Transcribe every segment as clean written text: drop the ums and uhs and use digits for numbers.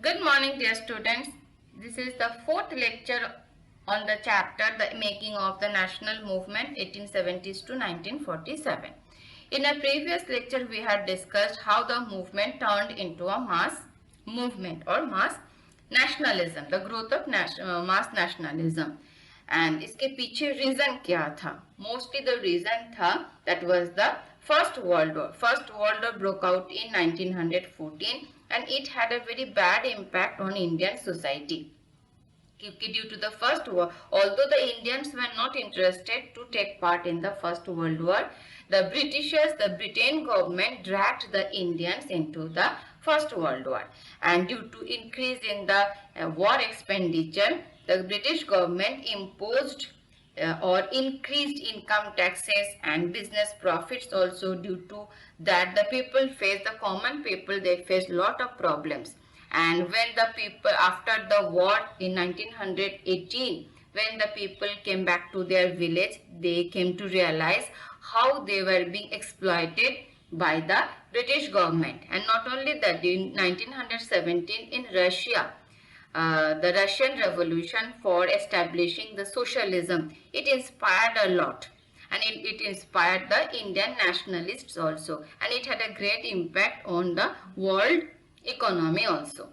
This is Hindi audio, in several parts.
Good morning, dear students. This is the fourth lecture on the chapter The Making of the National Movement 1870s to 1947. In a previous lecture, we had discussed how the movement turned into a mass movement or mass nationalism, the growth of mass nationalism. And इसके पीछे रीजन क्या था? Mostly the reason था that was the First World War. First World War broke out in 1914 and it had a very bad impact on Indian society. Due to the First War, although the Indians were not interested to take part in the First World War, the Britain government dragged the Indians into the First World War. And due to increase in the war expenditure, the British government imposed or increased income taxes and business profits also. Due to that, the common people, they faced lot of problems. And when the people, after the war in 1918, when the people came back to their village, they came to realize how they were being exploited by the British government. And not only that, in 1917 in Russia, the Russian Revolution for establishing the socialism, it inspired a lot. And it inspired the Indian nationalists also. And it had a great impact on the world economy also.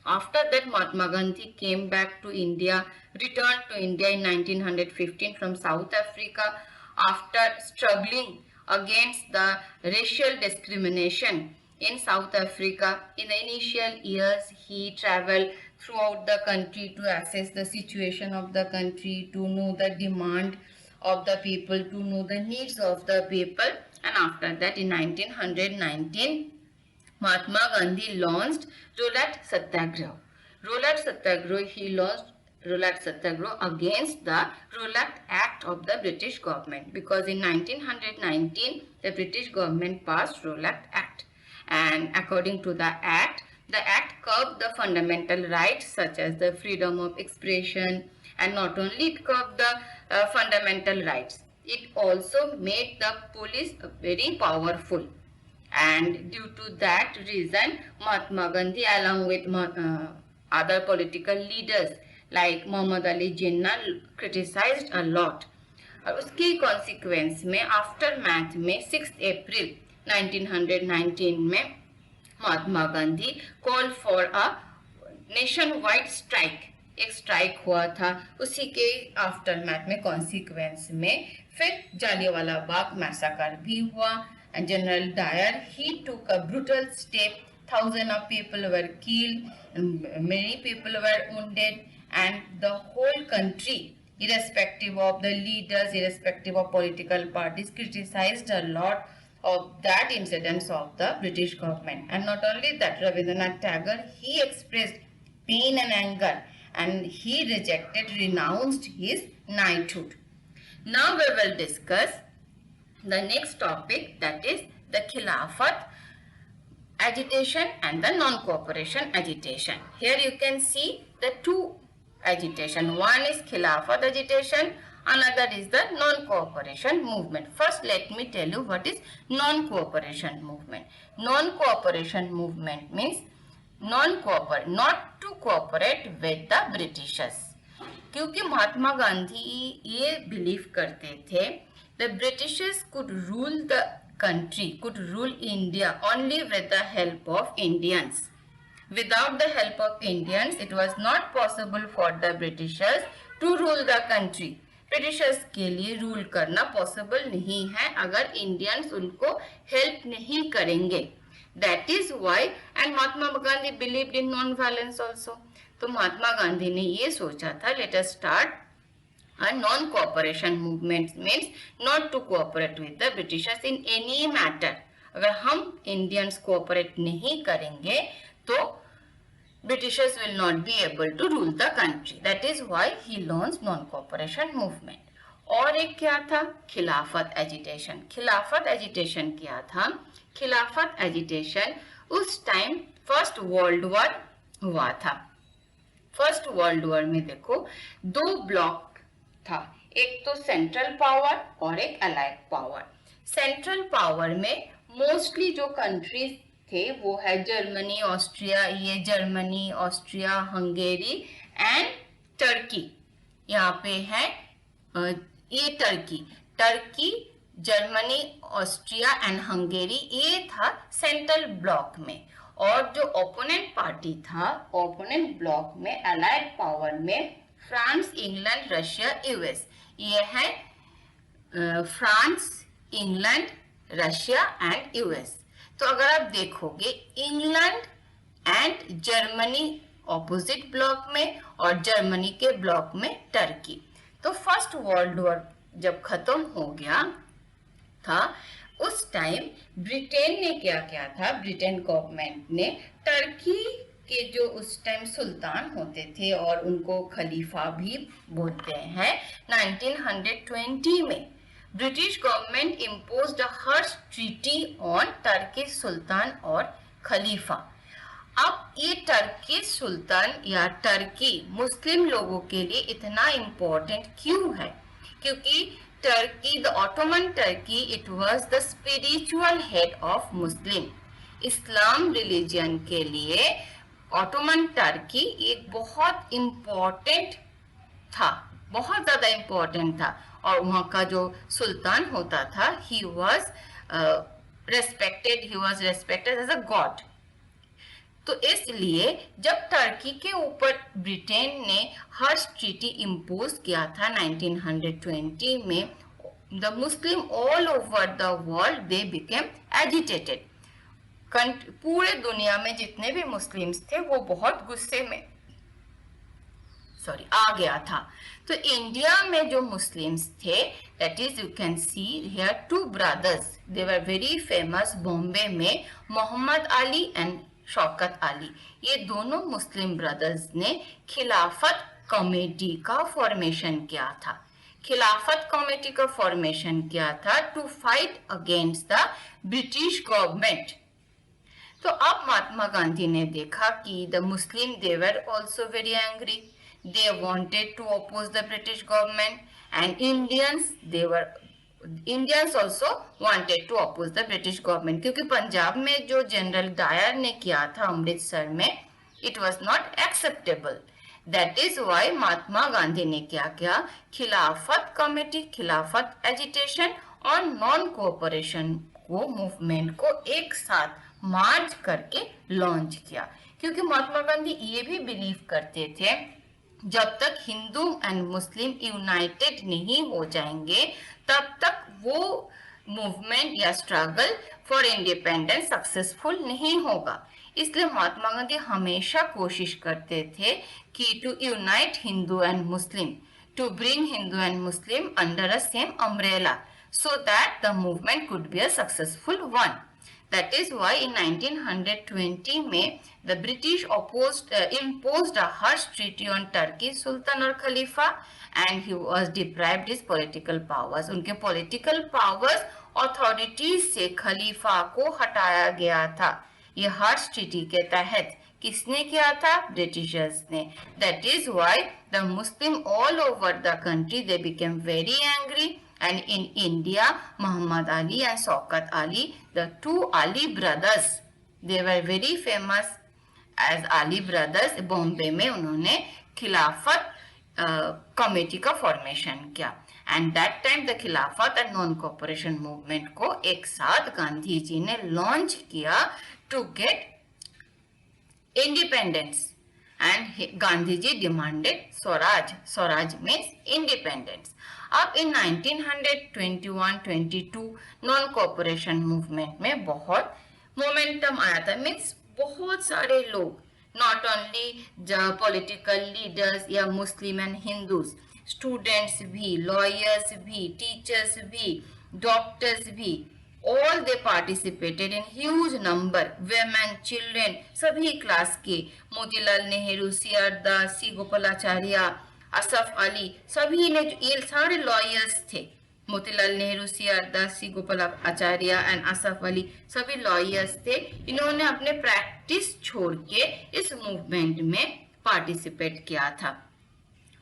After that, Mahatma Gandhi came back to India, returned to India in 1915 from South Africa after struggling against the racial discrimination in South Africa. In the initial years, he traveled throughout the country to assess the situation of the country, to know the demand of the people, to know the needs of the people. And after that, in 1919, Mahatma Gandhi launched Rolat Satyagraha. Rolat Satyagraha, he launched Rolat Satyagraha against the Rolat Act of the British government, because in 1919 the British government passed Rolat Act, and according to the act curbed the fundamental rights such as the freedom of expression, and not only it curbed the fundamental rights, it also made the police very powerful. And due to that reason, Mahatma Gandhi along with other political leaders like Muhammad Ali Jinnah criticized a lot. और उसकी कॉन्सिक्वेंस में आफ्टर मैथ में 6 अप्रैल 1919 में Mahatma Gandhi call for a nationwide strike, एक स्ट्राइक हुआ था. उसी के आफ्टर मैथ में कॉन्सिक्वेंस में फिर जालियांवाला बाग मैसाकर भी हुआ. And General Dyer, he took a brutal step. Thousands of people were killed, and many people were wounded, and the whole country, irrespective of the leaders, irrespective of political parties, criticized a lot of that incidents of the British government. And not only that, Rabindranath Tagore, he expressed pain and anger, and he renounced his knighthood. Now we will discuss the next topic, that is the Khilafat agitation and the non-cooperation agitation. Here you can see the two agitation. One is Khilafat agitation, another is the non-cooperation movement. First, let me tell you what is non-cooperation movement. Non-cooperation movement means not to cooperate with the Britishers. क्योंकि महात्मा गांधी ये बिलीव करते थे the Britishers could rule the country, could rule India only with the help of Indians. Without the help of Indians, it was not possible for the Britishers to rule the country. Britishers के लिए रूल करना पॉसिबल नहीं है अगर इंडियंस उनको हेल्प नहीं करेंगे. That is why, and Mahatma Gandhi believed in non-violence also. तो महात्मा गांधी ने ये सोचा था, let us start a non-cooperation movement, means not to cooperate with the Britishers in any matter. अगर हम इंडियंस कोऑपरेट नहीं करेंगे तो Britishers will not be able to rule the country. That is why he launched non-cooperation movement. और एक क्या था? खिलाफत एजिटेशन. खिलाफत एजिटेशन क्या था? खिलाफत एजिटेशन उस टाइम फर्स्ट वर्ल्ड वॉर हुआ था. फर्स्ट वर्ल्ड वॉर में देखो दो ब्लॉक था, एक तो सेंट्रल पावर और एक अलाइड पावर. सेंट्रल पावर में मोस्टली जो कंट्रीज थे वो है जर्मनी, ऑस्ट्रिया, ये Germany, Austria, Hungary and Turkey. यहाँ पे है ये Turkey, Turkey, Germany, Austria and Hungary, ये था सेंट्रल ब्लॉक में। और जो ओपोनेंट पार्टी था, ओपोनेंट ब्लॉक में अलाइड पावर में फ्रांस, इंग्लैंड, रशिया, यूएस, ये है France, England, Russia and US. तो अगर आप देखोगे England and Germany opposite block में और जर्मनी के ब्लॉक में टर्की। तो फर्स्ट वर्ल्ड वॉर जब खत्म हो गया था उस टाइम ब्रिटेन ने क्या किया था, ब्रिटेन गवर्नमेंट ने टर्की के जो उस टाइम सुल्तान होते थे और उनको खलीफा भी बोलते हैं, 1920 में British government imposed a harsh treaty on Turkey sultan और खलीफा। अब ये टर्की सुल्तान या टर्की मुस्लिम लोगों के लिए इतना इम्पोर्टेंट क्यों है? क्योंकि Turkey, the Ottoman Turkey, it was the spiritual head of Muslim. Islam religion के लिए ऑटोमन टर्की एक बहुत इम्पोर्टेंट था, बहुत ज्यादा इम्पोर्टेंट था। और वहां का जो सुल्तान होता था, he was respected as a god. तो इसलिए जब टर्की के ऊपर ब्रिटेन ने हर्ष ट्रीटी इम्पोज किया था 1920 में, the Muslim all over the world they became agitated. पूरे दुनिया में जितने भी मुस्लिम्स थे वो बहुत गुस्से में आ गया था। तो इंडिया में जो मुस्लिम्स थे, that is you can see here two brothers, they were very famous Bombay में, मोहम्मद अली एंड शौकत अली। ये दोनों मुस्लिम ब्रदर्स ने खिलाफत कमेटी का फॉर्मेशन किया था। खिलाफत कमेटी का फॉर्मेशन किया था to fight against the British government. तो अब महात्मा गांधी ने देखा कि the Muslim they were also very angry, they wanted to oppose the British government, and Indians also wanted to oppose the British government, क्योंकि पंजाब में जो जनरल डायर ने किया था अमृतसर में, it was not acceptable. That is why महात्मा गांधी ने क्या किया, खिलाफत कमेटी, खिलाफत एजिटेशन और नॉन कोऑपरेशन को, मूवमेंट को एक साथ मार्च करके लॉन्च किया। क्योंकि महात्मा गांधी ये भी बिलीव करते थे जब तक हिंदू एंड मुस्लिम यूनाइटेड नहीं हो जाएंगे तब तक वो मूवमेंट या स्ट्रगल फॉर इंडिपेंडेंस सक्सेसफुल नहीं होगा। इसलिए महात्मा गांधी हमेशा कोशिश करते थे कि to unite Hindu and Muslim, to bring Hindu and Muslim under a same umbrella, so that the movement could be a successful one. That is why in 1920 में the British imposed a harsh treaty on Turkey Sultan और खलीफा, and he was deprived his political powers. उनके political powers authorities से खलीफा को हटाया गया था। ये harsh treaty के तहत किसने किया था? ब्रिटिशर्स ने। That is why the Muslim all over the country they became very angry. And in India, Muhammad Ali and Shaukat Ali, the two Ali brothers, they were very famous as Ali brothers. Bombay में उन्होंने खिलाफत कमेटी का फॉर्मेशन किया, and that time the Khilafat and non cooperation movement को एक साथ गांधी जी ने लॉन्च किया to get independence, and Gandhi ji demanded swaraj. Swaraj means independence. अब इन 1921-22 नॉन कोऑपरेशन मूवमेंट में बहुत मोमेंटम आया था, मीन्स बहुत सारे लोग, नॉट ओनली पॉलिटिकल लीडर्स या मुस्लिम एंड हिंदूज, स्टूडेंट्स भी, लॉयर्स भी, टीचर्स भी, डॉक्टर्स भी, all they participated in huge number, women, children, सभी क्लास के, मोतीलाल नेहरू, सी.आर. दास, सी. गोपालाचार्य, असफ अली, सभी ने, ये सारे लॉयर्स थे। Motilal Nehru, CR. Das, C. Gopalacharya and Asaf Ali सभी लॉयर्स थे। इन्होंने अपने प्रैक्टिस छोड़ के इस मूवमेंट में पार्टिसिपेट किया था।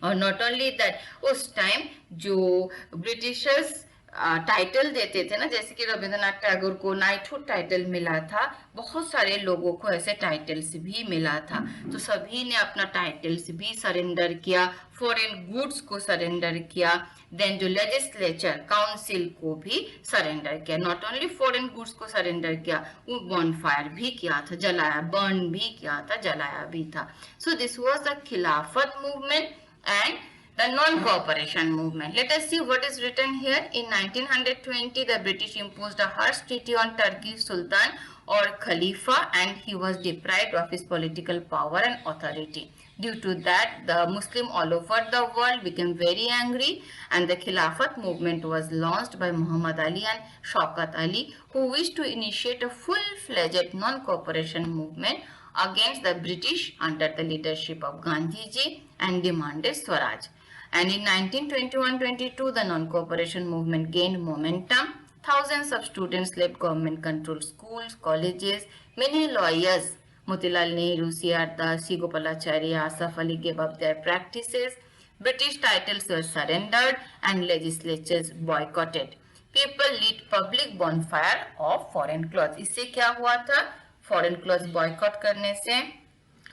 और नॉट ओनली दैट, उस टाइम जो ब्रिटिशर्स टाइटल देते थे ना, जैसे कि रविंद्रनाथ टैगोर को नाइटहुड टाइटल मिला था, बहुत सारे लोगों को ऐसे टाइटल्स भी मिला था। तो सभी ने अपना टाइटल्स भी सरेंडर किया, फॉरेन गुड्स को सरेंडर किया, देन जो लेजिस्लेचर काउंसिल को भी सरेंडर किया। नॉट ओनली फॉरेन गुड्स को सरेंडर किया, वो बॉनफायर भी किया था, जलाया, बर्न भी किया था, जलाया भी था। सो दिस वाज द खिलाफत movement and the non-cooperation movement. Let us see what is written here. In 1920, the British imposed a harsh treaty on Turkish Sultan or Khalifa, and he was deprived of his political power and authority. Due to that, the Muslim all over the world became very angry, and the Khilafat movement was launched by Muhammad Ali and Shaukat Ali, who wished to initiate a full-fledged non-cooperation movement against the British under the leadership of Gandhi ji and demanded Swaraj. And in 1921-22, the non-cooperation movement gained momentum. Thousands of students left government-controlled schools, colleges. Many lawyers, Motilal Nehru, C.R. Das, C. Gopalacharya, Asaf Ali gave up their practices. British titles were surrendered and legislatures boycotted. People lit public bonfire of foreign clothes. इससे क्या हुआ था? फॉरेन क्लॉथ्स बॉयकॉट करने से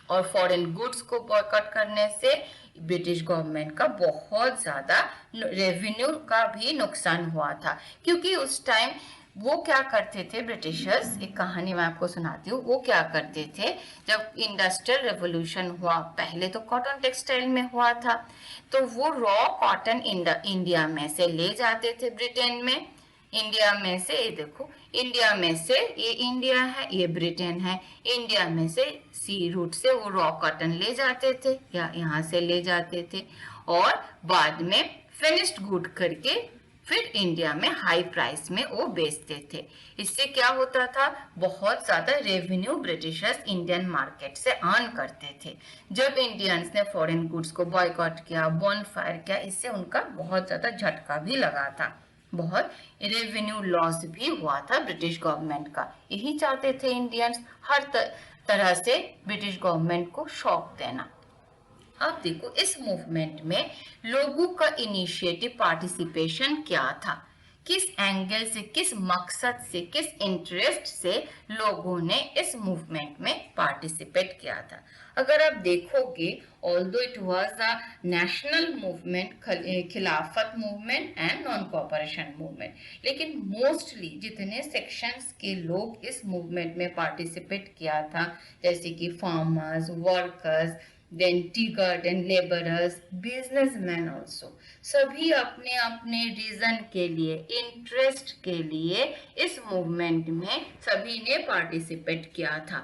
और फॉरेन गुड्स को बॉयकॉट करने से ब्रिटिश गवर्नमेंट का बहुत ज़्यादा रेवेन्यू का भी नुकसान हुआ था। क्योंकि उस टाइम वो क्या करते थे ब्रिटिशर्स, एक कहानी मैं आपको सुनाती हूँ। वो क्या करते थे, जब इंडस्ट्रियल रेवोल्यूशन हुआ, पहले तो कॉटन टेक्सटाइल में हुआ था, तो वो रॉ कॉटन इंडिया में से ले जाते थे ब्रिटेन में। इंडिया में से, ये देखो, इंडिया में से, ये इंडिया है, ये ब्रिटेन है, इंडिया में से सी रूट से वो रॉ कॉटन ले जाते थे या यहाँ से ले जाते थे, और बाद में फिनिश्ड गुड करके फिर इंडिया में हाई प्राइस में वो बेचते थे। इससे क्या होता था, बहुत ज्यादा रेवेन्यू ब्रिटिशर्स इंडियन मार्केट से अर्न करते थे। जब इंडियंस ने फॉरेन गुड्स को बॉयकॉट किया, बॉनफायर किया, इससे उनका बहुत ज्यादा झटका भी लगा था, बहुत रेवेन्यू लॉस भी हुआ था ब्रिटिश गवर्नमेंट का। यही चाहते थे इंडियंस, हर तरह से ब्रिटिश गवर्नमेंट को शॉक देना। अब देखो, इस मूवमेंट में लोगों का इनिशिएटिव पार्टिसिपेशन क्या था, किस एंगल से, किस मकसद से, किस इंटरेस्ट से लोगों ने इस मूवमेंट में पार्टिसिपेट किया था। अगर आप देखोगे, although it was a national movement, Khilafat movement and non cooperation movement, लेकिन मोस्टली जितने सेक्शंस के लोग इस मूवमेंट में पार्टिसिपेट किया था, जैसे कि farmers, workers, then tea garden laborers, businessmen also, सभी अपने अपने रीजन के लिए, इंटरेस्ट के लिए इस मूवमेंट में सभी ने पार्टिसिपेट किया था।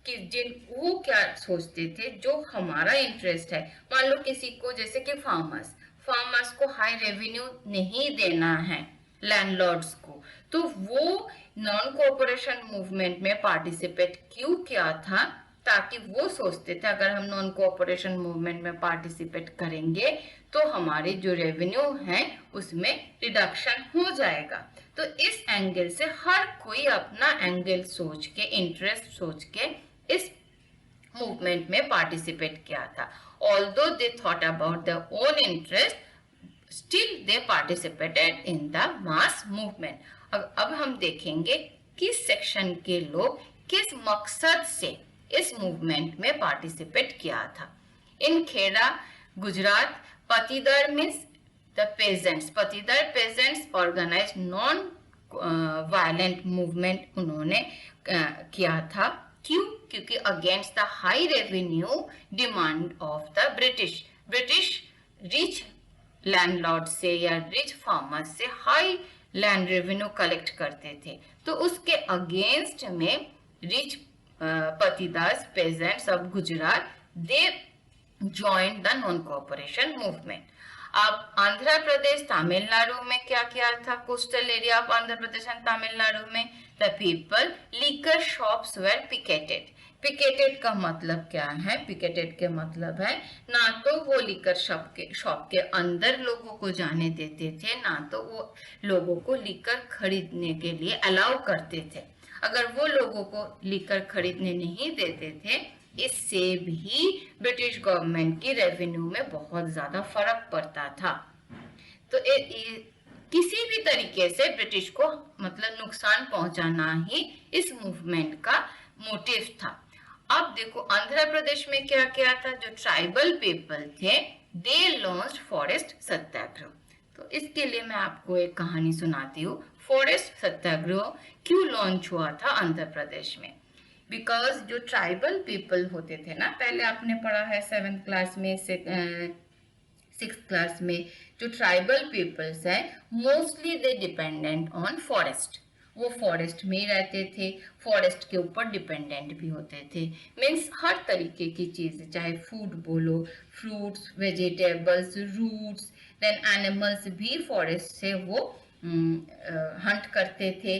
कि जिन वो क्या सोचते थे, जो हमारा इंटरेस्ट है, मान लो किसी को, जैसे कि फार्मर्स को हाई रेवेन्यू नहीं देना है लैंडलॉर्ड्स को, तो वो नॉन कोऑपरेशन मूवमेंट में पार्टिसिपेट क्यों किया था, ताकि वो सोचते थे अगर हम नॉन कोऑपरेशन मूवमेंट में पार्टिसिपेट करेंगे तो हमारे जो रेवेन्यू है उसमें रिडक्शन हो जाएगा। तो इस एंगल से हर कोई अपना एंगल सोच के, इंटरेस्ट सोच के इस मूवमेंट में पार्टिसिपेट किया था। Although they thought about their own interest, still they participated in the mass movement. अब हम देखेंगे किस सेक्शन के लोग किस मकसद से इस मूवमेंट में पार्टिसिपेट किया था। In Kheda, Gujarat, Patidar means the peasants, Patidar peasants organise non violent movement उन्होंने किया था। क्यों? क्योंकि against the high revenue demand of the British rich landlord से या रिच फार्मर से हाई लैंड रेवेन्यू कलेक्ट करते थे, तो उसके अगेंस्ट में rich Patidas peasants of Gujarat, they joined the non-cooperation movement. अब आंध्र प्रदेश, तमिलनाडु में क्या किया था, coastal area of Andhra Pradesh and Tamil Nadu में the people liquor shops were picketed. Picketed का मतलब क्या है? पिकेटेड के मतलब है ना तो वो लिकर शॉप के अंदर लोगों को जाने देते थे, ना तो वो लोगों को लिकर खरीदने के लिए अलाउ करते थे। अगर वो लोगों को लिकर खरीदने नहीं देते थे, इससे भी ब्रिटिश गवर्नमेंट की रेवेन्यू में बहुत ज्यादा फर्क पड़ता था। तो किसी भी तरीके से ब्रिटिश को मतलब नुकसान पहुंचाना ही इस मूवमेंट का मोटिव था। अब देखो आंध्र प्रदेश में क्या किया था, जो ट्राइबल पीपल थे दे लॉन्च्ड फॉरेस्ट सत्याग्रह। तो इसके लिए मैं आपको एक कहानी सुनाती हूँ। फॉरेस्ट सत्याग्रह क्यों लॉन्च हुआ था आंध्र प्रदेश में? बिकॉज जो ट्राइबल पीपल होते थे ना, पहले आपने पढ़ा है 7th क्लास में से 6th क्लास में, जो ट्राइबल पीपल्स है mostly they dependent on forest. वो फॉरेस्ट में ही रहते थे, फॉरेस्ट के ऊपर डिपेंडेंट भी होते थे। मीन्स हर तरीके की चीजें, चाहे फूड बोलो, fruits, vegetables, roots, then animals भी फॉरेस्ट से वो हंट करते थे,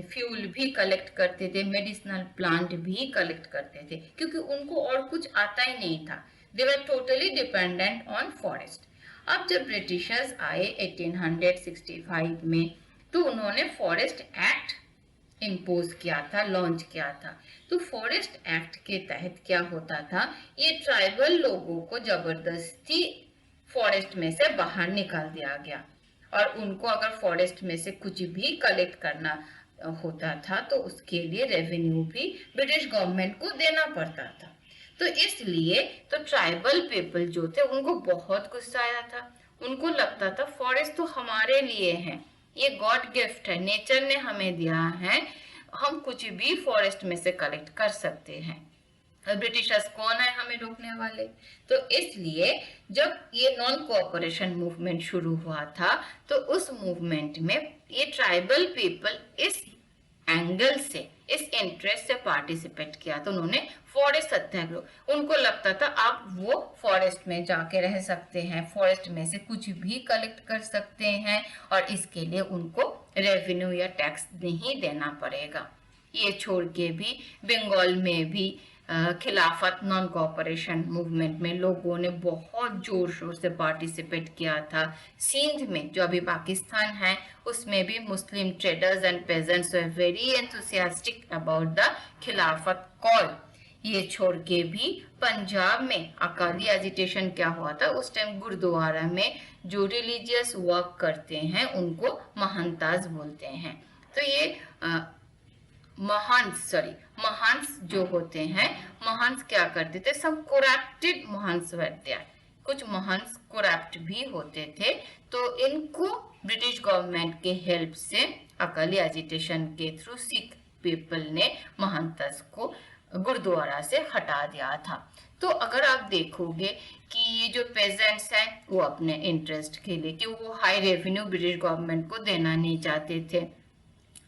फ्यूल भी कलेक्ट करते थे, मेडिसिनल प्लांट भी कलेक्ट करते थे, क्योंकि उनको और कुछ आता ही नहीं था। They were totally dependent on forest. अब जब ब्रिटिशर्स आए 1865 में, तो उन्होंने फॉरेस्ट एक्ट इम्पोज किया था, लॉन्च किया था। तो फॉरेस्ट एक्ट के तहत क्या होता था, ये ट्राइबल लोगों को जबरदस्ती फॉरेस्ट में से बाहर निकाल दिया गया, और उनको अगर फॉरेस्ट में से कुछ भी कलेक्ट करना होता था तो उसके लिए रेवेन्यू भी ब्रिटिश गवर्नमेंट को देना पड़ता था। तो इसलिए तो ट्राइबल पीपल जो थे उनको बहुत गुस्सा आया था। उनको लगता था फॉरेस्ट तो हमारे लिए है, ये गॉड गिफ्ट है, नेचर ने हमें दिया है, हम कुछ भी फॉरेस्ट में से कलेक्ट कर सकते हैं। ब्रिटिशर्स कौन है हमें रोकने वाले? तो इसलिए जब ये नॉन कोऑपरेशन मूवमेंट शुरू हुआ था, तो उस मूवमेंट में ये ट्राइबल पीपल इस एंगल से, इस इंटरेस्ट से पार्टिसिपेट किया। तो उन्होंने फॉरेस्ट सत्याग्रह, उनको लगता था अब वो फॉरेस्ट में जाके रह सकते हैं, फॉरेस्ट में से कुछ भी कलेक्ट कर सकते हैं, और इसके लिए उनको रेवेन्यू या टैक्स नहीं देना पड़ेगा। ये छोड़ के भी बंगाल में भी खिलाफत नॉन कोऑपरेशन मूवमेंट में लोगों ने बहुत जोर शोर से पार्टिसिपेट किया था। सिंध में जो अभी पाकिस्तान है, उसमें भी Muslim traders and peasants were very enthusiastic about the Khilafat call. ये छोड़ के भी पंजाब में अकाली एजिटेशन क्या हुआ था, उस टाइम गुरुद्वारा में जो रिलीजियस वर्क करते हैं उनको महंताज बोलते हैं। तो ये महंस जो होते हैं, महंस क्या करते थे, सब करप्टेड महंस थे, कुछ महंस करप्ट भी होते थे। तो इनको ब्रिटिश गवर्नमेंट के हेल्प से अकाली एजिटेशन के थ्रू सिख पीपल ने महंतस को गुरुद्वारा से हटा दिया था। तो अगर आप देखोगे कि ये जो पेजेंट्स हैं वो अपने इंटरेस्ट के लिए, कि वो हाई रेवेन्यू ब्रिटिश गवर्नमेंट को देना नहीं चाहते थे।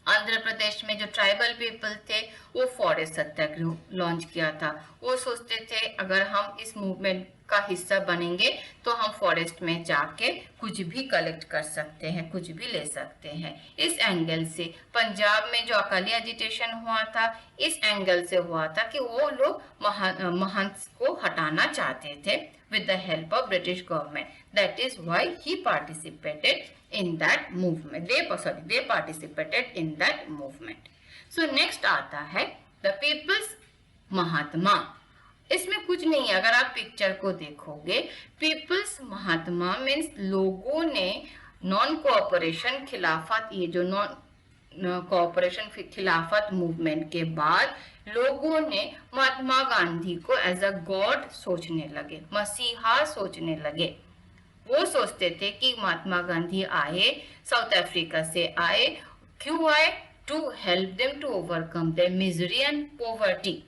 आंध्र प्रदेश में जो ट्राइबल पीपल थे वो फॉरेस्ट सत्याग्रह लॉन्च किया था। वो सोचते थे अगर हम इस मूवमेंट का हिस्सा बनेंगे तो हम फॉरेस्ट में जाके कुछ भी कलेक्ट कर सकते हैं, कुछ भी ले सकते हैं। इस एंगल से पंजाब में जो अकाली एजिटेशन हुआ था, इस एंगल से हुआ था कि वो लोग महंत को हटाना चाहते थे with the help of British government. That is why he participated in that movement. They participated in that movement. So next आता है the People's महात्मा। इसमें कुछ नहीं है, अगर आप पिक्चर को देखोगे, पीपल्स महात्मा मीन्स लोगों ने नॉन कोऑपरेशन खिलाफत, ये जो नॉन कोऑपरेशन खिलाफत मूवमेंट के बाद लोगों ने महात्मा गांधी को एज अ गॉड सोचने लगे, मसीहा सोचने लगे। वो सोचते थे कि महात्मा गांधी आए, साउथ अफ्रीका से आए, क्यों आए? To help them to overcome their misery and poverty.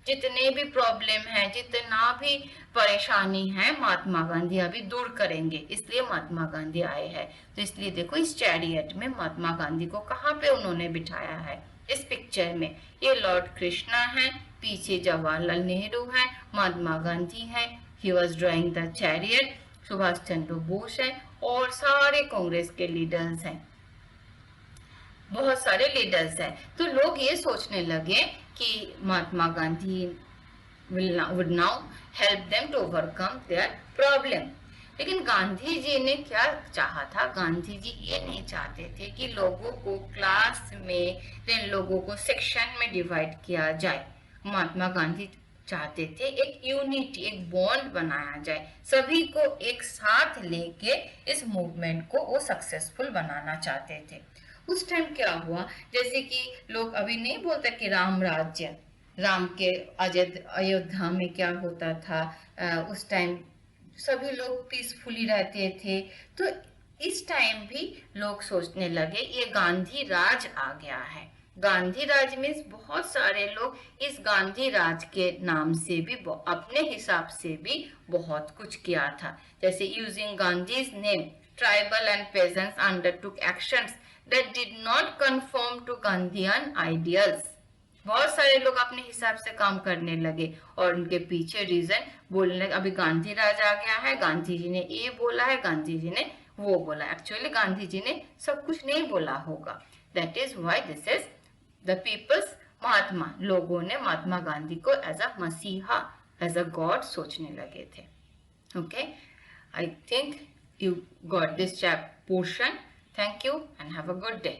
जितने भी प्रॉब्लम है, जितना भी परेशानी है, महात्मा गांधी अभी दूर करेंगे, इसलिए महात्मा गांधी आए हैं। तो इसलिए देखो इस चैरियट में महात्मा गांधी को कहाँ पे उन्होंने बिठाया है, इस पिक्चर में। ये लॉर्ड कृष्णा है, पीछे जवाहरलाल नेहरू है, महात्मा गांधी है, he was drawing the chariot, Subhash Chandra Bose है, और सारे कांग्रेस के लीडर्स हैं, बहुत सारे लीडर्स हैं। तो लोग ये सोचने लगे कि Mahatma Gandhi would now help them to overcome their problem। लेकिन गांधी जी ने क्या चाहा था? गांधी जी ये नहीं चाहते थे कि लोगों को क्लास में, देन लोगों को सेक्शन में डिवाइड किया जाए। महात्मा गांधी चाहते थे एक यूनिटी, एक बॉन्ड बनाया जाए, सभी को एक साथ लेके इस मूवमेंट को वो सक्सेसफुल बनाना चाहते थे। उस टाइम क्या हुआ, जैसे कि लोग अभी नहीं बोलते कि राम राज्य, राम के अयोध्या में क्या होता था, उस टाइम सभी लोग पीसफुली रहते थे। तो इस टाइम भी लोग सोचने लगे ये गांधी राज आ गया है। गांधी राज में बहुत सारे लोग इस गांधी राज के नाम से भी अपने हिसाब से भी बहुत कुछ किया था। जैसे using Gandhi's name, tribal and peasants undertook actions that did not confirm to Gandhian ideals. बहुत सारे लोग अपने हिसाब से काम करने लगे और उनके पीछे रीजन बोलने लगे, अभी गांधी राज आ गया है, गांधी जी ने ये बोला है, गांधी जी ने वो बोला। एक्चुअली गांधी जी ने सब कुछ नहीं बोला होगा। That is why this is the people's Mahatma. लोगों ने महात्मा गांधी को एज अ मसीहा, एज अ गॉड सोचने लगे थे। Okay, I think you got this portion. Thank you and have a good day.